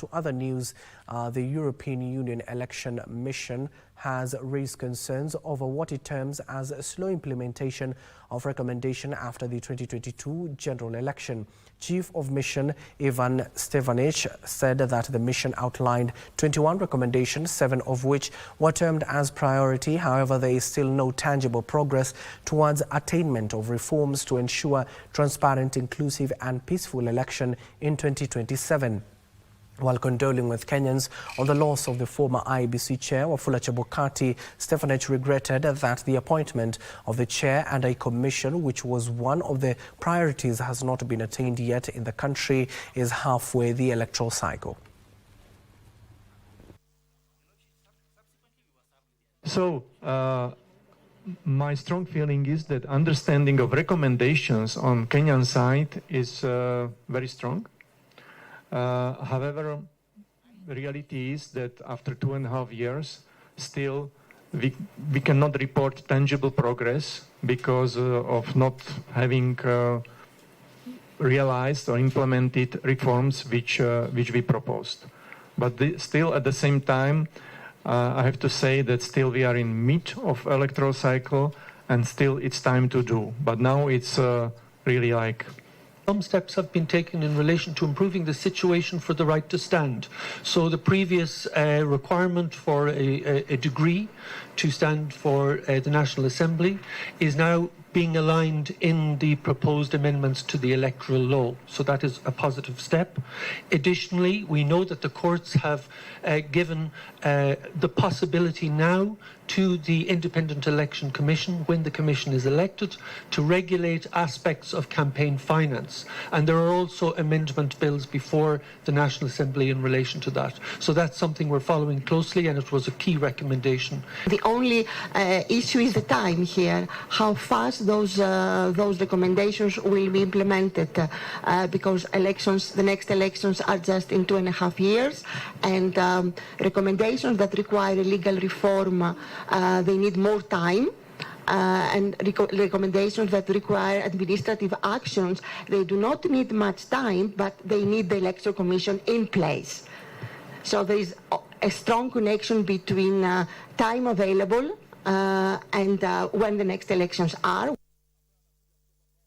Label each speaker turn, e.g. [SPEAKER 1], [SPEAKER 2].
[SPEAKER 1] To other news, the European Union Election Mission has raised concerns over what it terms as a slow implementation of recommendation after the 2022 general election. Chief of Mission Ivan Stefanec said that the mission outlined 21 recommendations, 7 of which were termed as priority. However, there is still no tangible progress towards attainment of reforms to ensure transparent, inclusive and peaceful election in 2027. While condoling with Kenyans on the loss of the former IEBC Chair Wafula Chebukati, Stefanec regretted that the appointment of the chair and a commission, which was one of the priorities, has not been attained yet in the country, is halfway the electoral cycle.
[SPEAKER 2] So, my strong feeling is that understanding of recommendations on Kenyan side is very strong. However, the reality is that after 2.5 years, still we cannot report tangible progress because of not having realized or implemented reforms which we proposed. But still, at the same time, I have to say that still we are in mid of electoral cycle, and still it's time to do. But now it's really like.
[SPEAKER 3] Some steps have been taken in relation to improving the situation for the right to stand. So the previous requirement for a degree to stand for the National Assembly is now being aligned in the proposed amendments to the electoral law. So that is a positive step. Additionally, we know that the courts have given the possibility now to the Independent Election Commission, when the Commission is elected, to regulate aspects of campaign finance. And there are also amendment bills before the National Assembly in relation to that. So that's something we're following closely, and it was a key recommendation.
[SPEAKER 4] The only issue is the time here, how fast those recommendations will be implemented, because the next elections are just in 2.5 years, and recommendations that require a legal reform, they need more time. And recommendations that require administrative actions, they do not need much time, but they need the Electoral Commission in place. So there is a strong connection between time available and when the next elections are.